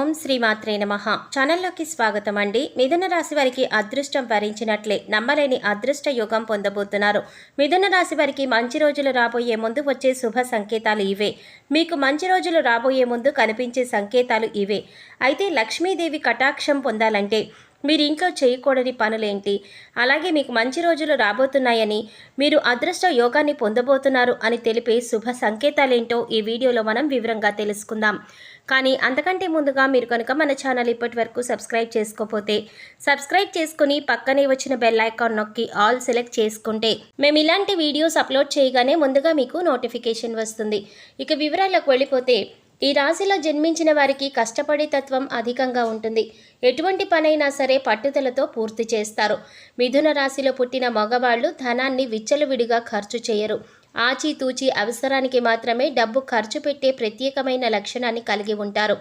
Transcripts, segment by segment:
ఓం శ్రీమాత్రే నమః. ఛానల్లోకి స్వాగతం అండి. మిథున రాశి వారికి అదృష్టం వరించినట్లే నమ్మలేని అదృష్ట యోగం పొందబోతున్నారు. మిథున రాశి వారికి మంచి రోజులు రాబోయే ముందు వచ్చే శుభ సంకేతాలు ఇవే. మీకు మంచి రోజులు రాబోయే ముందు కనిపించే సంకేతాలు ఇవే. అయితే లక్ష్మీదేవి కటాక్షం పొందాలంటే మీరు ఇంట్లో చేయకూడని పనులేంటి, అలాగే మీకు మంచి రోజులు రాబోతున్నాయని, మీరు అదృష్ట యోగాన్ని పొందబోతున్నారు అని తెలిపే శుభ సంకేతాలేంటో ఈ వీడియోలో మనం వివరంగా తెలుసుకుందాం. కానీ అంతకంటే ముందుగా మీరు కనుక మన ఛానల్ ఇప్పటి వరకు సబ్స్క్రైబ్ చేసుకోకపోతే సబ్స్క్రైబ్ చేసుకుని పక్కనే వచ్చిన బెల్ ఐకాన్ నొక్కి ఆల్ సెలెక్ట్ చేసుకుంటే మేము ఇలాంటి వీడియోస్ అప్లోడ్ చేయగానే ముందుగా మీకు నోటిఫికేషన్ వస్తుంది. ఇక వివరాలకు వెళ్ళిపోతే, ఈ రాశిలో జన్మించిన వారికి కష్టపడే తత్వం అధికంగా ఉంటుంది. ఎటువంటి పనైనా సరే పట్టుదలతో పూర్తి చేస్తారు. మిథున రాశిలో పుట్టిన మగవాళ్ళు ధనాన్ని విచ్చలవిడిగా ఖర్చు చేయరు. ఆచితూచి అవసరానికి మాత్రమే డబ్బు ఖర్చు పెట్టే ప్రత్యేకమైన లక్షణాన్ని కలిగి ఉంటారు.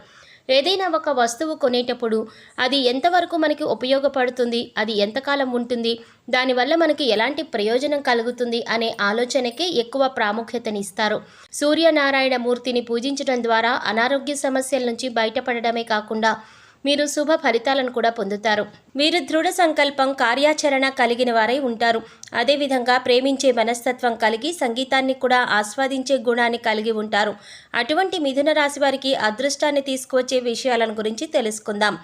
ఏదైనా ఒక వస్తువు కొనేటప్పుడు అది ఎంతవరకు మనకి ఉపయోగపడుతుంది, అది ఎంతకాలం ఉంటుంది, దానివల్ల మనకి ఎలాంటి ప్రయోజనం కలుగుతుంది అనే ఆలోచనకే ఎక్కువ ప్రాముఖ్యతనిస్తారు. సూర్యనారాయణ మూర్తిని పూజించడం ద్వారా అనారోగ్య సమస్యల నుంచి బయటపడడమే కాకుండా మీరు శుభ ఫలితాలను కూడా పొందుతారు. మీరు దృఢ సంకల్పం, కార్యాచరణ కలిగిన వారై ఉంటారు. అదేవిధంగా ప్రేమించే మనస్తత్వం కలిగి సంగీతాన్ని కూడా ఆస్వాదించే గుణాన్ని కలిగి ఉంటారు. అటువంటి మిథున రాశి వారికి అదృష్టాన్ని తీసుకువచ్చే విషయాలను గురించి తెలుసుకుందాం.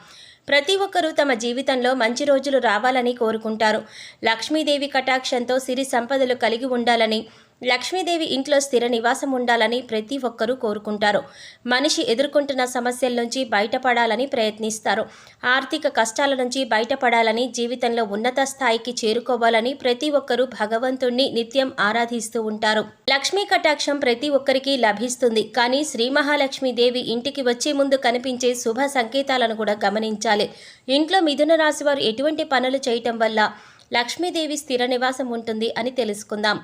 ప్రతి ఒక్కరూ తమ జీవితంలో మంచి రోజులు రావాలని కోరుకుంటారు. లక్ష్మీదేవి కటాక్షంతో సిరి సంపదలు కలిగి ఉండాలని, లక్ష్మీదేవి ఇంట్లో స్థిర నివాసం ఉండాలని ప్రతి ఒక్కరూ కోరుకుంటారు. మనిషి ఎదుర్కొంటున్న సమస్యల నుంచి బయటపడాలని ప్రయత్నిస్తారు. ఆర్థిక కష్టాల నుంచి బయటపడాలని, జీవితంలో ఉన్నత స్థాయికి చేరుకోవాలని ప్రతి ఒక్కరూ భగవంతుణ్ణి నిత్యం ఆరాధిస్తూ ఉంటారు. లక్ష్మీ కటాక్షం ప్రతి ఒక్కరికి లభిస్తుంది. కానీ శ్రీ మహాలక్ష్మీదేవి ఇంటికి వచ్చే ముందు కనిపించే శుభ సంకేతాలను కూడా గమనించాలి. ఇంట్లో మిథున రాశి వారు ఎటువంటి పనులు చేయటం వల్ల లక్ష్మీదేవి స్థిర నివాసం ఉంటుంది అని తెలుసుకుందాం.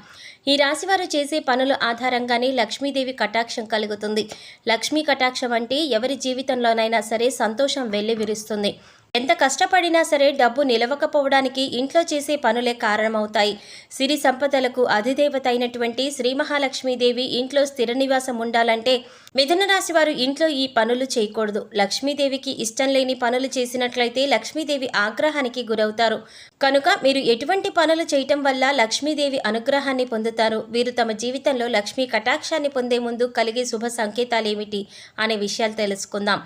ఈ రాశివారు చేసే పనుల ఆధారంగానే లక్ష్మీదేవి కటాక్షం కలుగుతుంది. లక్ష్మీ కటాక్షం అంటే ఎవరి జీవితంలోనైనా సరే సంతోషం వెల్లివిరుస్తుంది. ఎంత కష్టపడినా సరే డబ్బు నిలవకపోవడానికి ఇంట్లో చేసే పనులే కారణమవుతాయి. సిరి సంపదలకు అధిదేవత అయినటువంటి శ్రీ మహాలక్ష్మీదేవి ఇంట్లో స్థిర నివాసం ఉండాలంటే మిథున రాశి వారు ఇంట్లో ఈ పనులు చేయకూడదు. లక్ష్మీదేవికి ఇష్టం లేని పనులు చేసినట్లయితే లక్ష్మీదేవి ఆగ్రహానికి గురవుతారు. కనుక మీరు ఎటువంటి పనులు చేయటం వల్ల లక్ష్మీదేవి అనుగ్రహాన్ని పొందుతారు, వీరు తమ జీవితంలో లక్ష్మీ కటాక్షాన్ని పొందే ముందు కలిగే శుభ సంకేతాలేమిటి అనే విషయాలు తెలుసుకుందాం.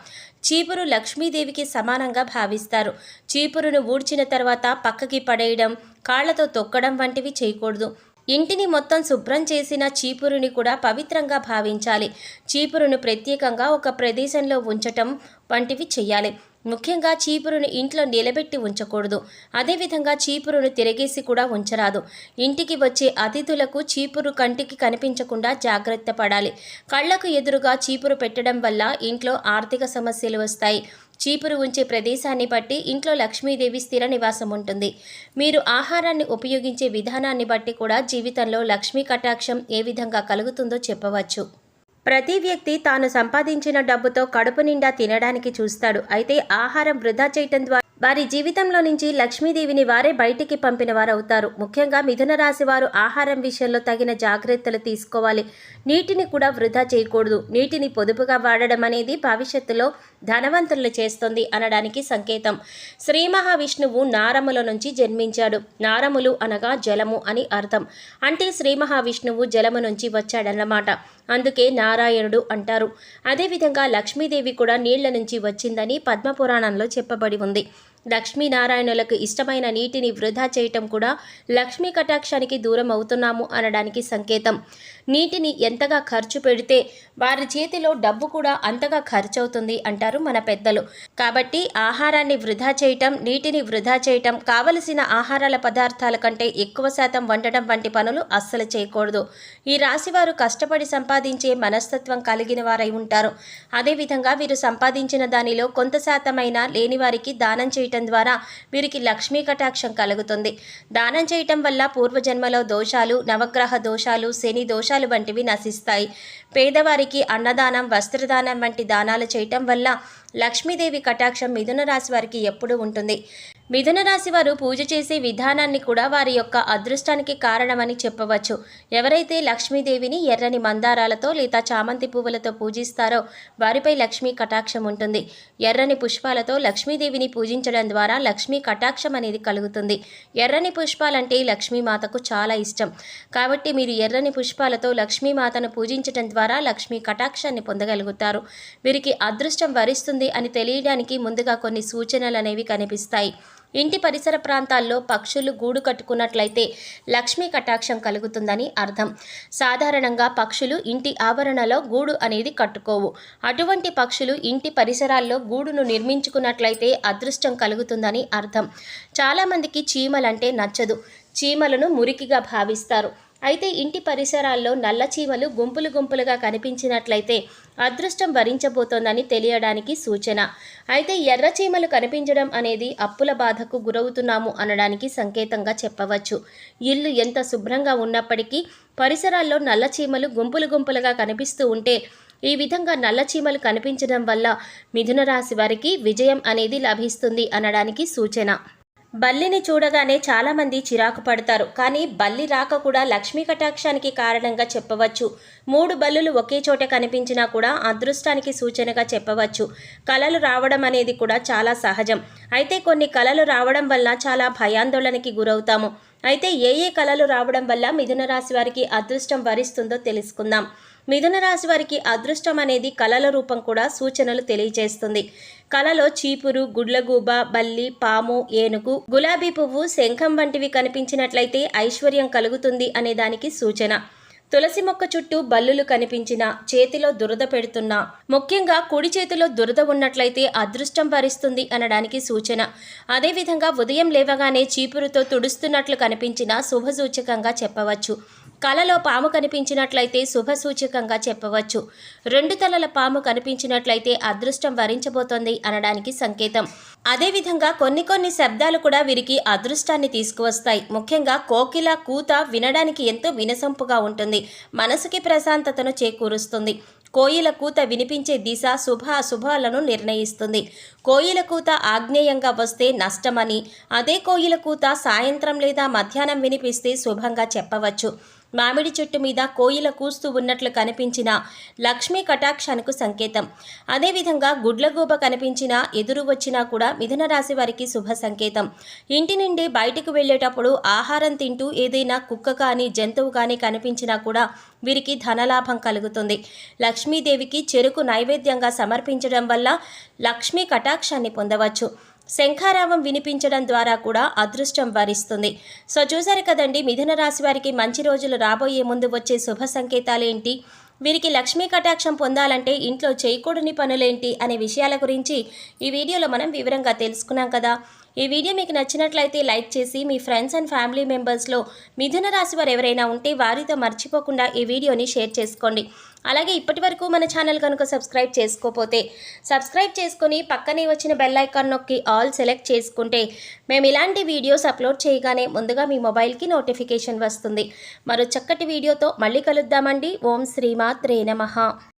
చీపురు లక్ష్మీదేవికి సమానంగా భావిస్తారు. చీపురును ఊడ్చిన తర్వాత పక్కకి పడేయడం, కాళ్లతో తొక్కడం వంటివి చేయకూడదు. ఇంటిని మొత్తం శుభ్రం చేసిన చీపురుని కూడా పవిత్రంగా భావించాలి. చీపురును ప్రత్యేకంగా ఒక ప్రదేశంలో ఉంచటం వంటివి చేయాలి. ముఖ్యంగా చీపురును ఇంట్లో నిలబెట్టి ఉంచకూడదు. అదేవిధంగా చీపురును తిరగేసి కూడా ఉంచరాదు. ఇంటికి వచ్చే అతిథులకు చీపురు కంటికి కనిపించకుండా జాగ్రత్త పడాలి. కళ్లకు ఎదురుగా చీపురు పెట్టడం వల్ల ఇంట్లో ఆర్థిక సమస్యలు వస్తాయి. చీపురు ఉంచే ప్రదేశాన్ని బట్టి ఇంట్లో లక్ష్మీదేవి స్థిర నివాసం ఉంటుంది. మీరు ఆహారాన్ని ఉపయోగించే విధానాన్ని బట్టి కూడా జీవితంలో లక్ష్మీ కటాక్షం ఏ విధంగా కలుగుతుందో చెప్పవచ్చు. ప్రతి వ్యక్తి తాను సంపాదించిన డబ్బుతో కడుపు నిండా తినడానికి చూస్తాడు. అయితే ఆహారం వృధా చేయటం ద్వారా వారి జీవితంలో నుంచి లక్ష్మీదేవిని వారే బయటికి పంపిన వారు అవుతారు. ముఖ్యంగా మిథున రాశి వారు ఆహారం విషయంలో తగిన జాగ్రత్తలు తీసుకోవాలి. నీటిని కూడా వృధా చేయకూడదు. నీటిని పొదుపుగా వాడడం అనేది భవిష్యత్తులో ధనవంతులను చేస్తుంది అనడానికి సంకేతం. శ్రీ మహావిష్ణువు నారముల నుంచి జన్మించాడు. నారములు అనగా జలము అని అర్థం. అంటే శ్రీ మహావిష్ణువు జలము నుంచి వచ్చాడన్నమాట. అందుకే నారాయణుడు అంటారు. అదేవిధంగా లక్ష్మీదేవి కూడా నీళ్ల నుంచి వచ్చిందని పద్మపురాణంలో చెప్పబడి ఉంది. లక్ష్మీనారాయణులకు ఇష్టమైన నీటిని వృధా చేయటం కూడా లక్ష్మీ కటాక్షానికి దూరం అవుతున్నాము అనడానికి సంకేతం. నీటిని ఎంతగా ఖర్చు పెడితే వారి చేతిలో డబ్బు కూడా అంతగా ఖర్చు అవుతుంది అంటారు మన పెద్దలు. కాబట్టి ఆహారాన్ని వృధా చేయటం, నీటిని వృధా చేయటం, కావలసిన ఆహారాల పదార్థాల కంటే ఎక్కువ శాతం వండటం వంటి పనులు అస్సలు చేయకూడదు. ఈ రాశివారు కష్టపడి సంపాదించే మనస్తత్వం కలిగిన వారై ఉంటారు. అదేవిధంగా వీరు సంపాదించిన దానిలో కొంత శాతమైనా లేని వారికి దానం చేయటం ద్వారా వీరికి లక్ష్మీ కటాక్షం కలుగుతుంది. దానం చేయటం వల్ల పూర్వజన్మలో దోషాలు, నవగ్రహ దోషాలు, శని దోషాలు వంటివి నశిస్తాయి. పేదవారికి అన్నదానం, వస్త్రదానం వంటి దానాలు చేయటం వల్ల లక్ష్మీదేవి కటాక్షం మిథున రాశి వారికి ఎప్పుడూ ఉంటుంది. మిథున రాశి వారు పూజ చేసే విధానాన్ని కూడా వారి యొక్క అదృష్టానికి కారణమని చెప్పవచ్చు. ఎవరైతే లక్ష్మీదేవిని ఎర్రని మందారాలతో లేదా చామంతి పువ్వులతో పూజిస్తారో వారిపై లక్ష్మీ కటాక్షం ఉంటుంది. ఎర్రని పుష్పాలతో లక్ష్మీదేవిని పూజించడం ద్వారా లక్ష్మీ కటాక్షం అనేది కలుగుతుంది. ఎర్రని పుష్పాలంటే లక్ష్మీమాతకు చాలా ఇష్టం. కాబట్టి మీరు ఎర్రని పుష్పాలతో లక్ష్మీమాతను పూజించడం ద్వారా లక్ష్మీ కటాక్షాన్ని పొందగలుగుతారు. వీరికి అదృష్టం వరిస్తుంది అని తెలియడానికి ముందుగా కొన్ని సూచనలు అనేవి కనిపిస్తాయి. ఇంటి పరిసర ప్రాంతాల్లో పక్షులు గూడు కట్టుకున్నట్లయితే లక్ష్మీ కటాక్షం కలుగుతుందని అర్థం. సాధారణంగా పక్షులు ఇంటి ఆవరణలో గూడు అనేది కట్టుకోవు. అటువంటి పక్షులు ఇంటి పరిసరాల్లో గూడును నిర్మించుకున్నట్లయితే అదృష్టం కలుగుతుందని అర్థం. చాలామందికి చీమలంటే నచ్చదు. చీమలను మురికిగా భావిస్తారు. అయితే ఇంటి పరిసరాల్లో నల్ల చీమలు గుంపులు గుంపులుగా కనిపించినట్లయితే అదృష్టం వరించబోతోందని తెలియడానికి సూచన. అయితే ఎర్ర చీమలు కనిపించడం అనేది అప్పుల బాధకు గురవుతున్నాము అనడానికి సంకేతంగా చెప్పవచ్చు. ఇల్లు ఎంత శుభ్రంగా ఉన్నప్పటికీ పరిసరాల్లో నల్ల చీమలు గుంపులు గుంపులుగా కనిపిస్తూ ఉంటే ఈ విధంగా నల్ల చీమలు కనిపించడం వల్ల మిథున రాశి వారికి విజయం అనేది లభిస్తుంది అనడానికి సూచన. బల్లిని చూడగానే చాలామంది చిరాకు పడతారు. కానీ బల్లి రాక కూడా లక్ష్మీ కటాక్షానికి కారణంగా చెప్పవచ్చు. 3 బల్లులు ఒకే చోట కనిపించినా కూడా అదృష్టానికి సూచనగా చెప్పవచ్చు. కలలు రావడం అనేది కూడా చాలా సహజం. అయితే కొన్ని కలలు రావడం వల్ల చాలా భయాందోళనకి గురవుతాము. అయితే ఏ కలలు రావడం వల్ల మిథున రాశి వారికి అదృష్టం వరిస్తుందో తెలుసుకుందాం. మిథున రాశి వారికి అదృష్టం అనేది కలల రూపం కూడా సూచనలు తెలియజేస్తుంది. కలలో చీపురు, గుడ్లగూబ, బల్లి, పాము, ఏనుగు, గులాబీ పువ్వు, శంఖం వంటివి కనిపించినట్లయితే ఐశ్వర్యం కలుగుతుంది అనే దానికి సూచన. తులసి మొక్క చుట్టూ బల్లులు కనిపించినా, చేతిలో దురద పెడుతున్నా, ముఖ్యంగా కుడి చేతిలో దురద ఉన్నట్లయితే అదృష్టం వరిస్తుంది అనడానికి సూచన. అదేవిధంగా ఉదయం లేవగానే చీపురుతో తుడుస్తున్నట్లు కనిపించినా శుభసూచకంగా చెప్పవచ్చు. కలలో పాము కనిపించినట్లయితే శుభసూచకంగా చెప్పవచ్చు. 2 తలల పాము కనిపించినట్లయితే అదృష్టం వరించబోతోంది అనడానికి సంకేతం. అదేవిధంగా కొన్ని శబ్దాలు కూడా వీరికి అదృష్టాన్ని తీసుకువస్తాయి. ముఖ్యంగా కోకిల కూత వినడానికి ఎంతో వినసొంపుగా ఉంటుంది. మనసుకి ప్రశాంతతను చేకూరుస్తుంది. కోయిల కూత వినిపించే దిశ శుభ అశుభాలను నిర్ణయిస్తుంది. కోయిల కూత ఆగ్నేయంగా వస్తే నష్టమని, అదే కోయిల కూత సాయంత్రం లేదా మధ్యాహ్నం వినిపిస్తే శుభంగా చెప్పవచ్చు. మామిడి చెట్టు మీద కోయిల కూస్తూ ఉన్నట్లు కనిపించిన లక్ష్మీ కటాక్షానికి సంకేతం. అదేవిధంగా గుడ్లగూబ కనిపించినా, ఎదురు వచ్చినా కూడా మిథున రాశి వారికి శుభ సంకేతం. ఇంటి నుండి బయటకు వెళ్ళేటప్పుడు ఆహారం తింటూ ఏదైనా కుక్క కానీ జంతువు కానీ కనిపించినా కూడా వీరికి ధనలాభం కలుగుతుంది. లక్ష్మీదేవికి చెరుకు నైవేద్యంగా సమర్పించడం వల్ల లక్ష్మీ కటాక్షాన్ని పొందవచ్చు. శంఖారావం వినిపించడం ద్వారా కూడా అదృష్టం వరిస్తుంది. సో చూసారు కదండి, మిథున రాశి వారికి మంచి రోజులు రాబోయే ముందు వచ్చే శుభ సంకేతాలు ఏంటి, వీరికి లక్ష్మీ కటాక్షం పొందాలంటే ఇంట్లో చేయకూడని పనులేంటి అనే విషయాల గురించి ఈ వీడియోలో మనం వివరంగా తెలుసుకున్నాం కదా. ఈ వీడియో మీకు నచ్చినట్లయితే లైక్ చేసి మీ ఫ్రెండ్స్ అండ్ ఫ్యామిలీ మెంబర్స్లో మిథున రాశి వారు ఎవరైనా ఉంటే వారితో మర్చిపోకుండా ఈ వీడియోని షేర్ చేసుకోండి. అలాగే ఇప్పటివరకు మన ఛానల్ కనుక సబ్స్క్రైబ్ చేసుకోకపోతే సబ్స్క్రైబ్ చేసుకొని పక్కనే వచ్చిన బెల్ ఐకాన్ నొక్కి ఆల్ సెలెక్ట్ చేసుకుంటే మేము ఇలాంటి వీడియోస్ అప్లోడ్ చేయగానే ముందుగా మీ మొబైల్కి నోటిఫికేషన్ వస్తుంది. మరో చక్కటి వీడియోతో మళ్ళీ కలుద్దామండి. ఓం శ్రీమాత్రే నమః.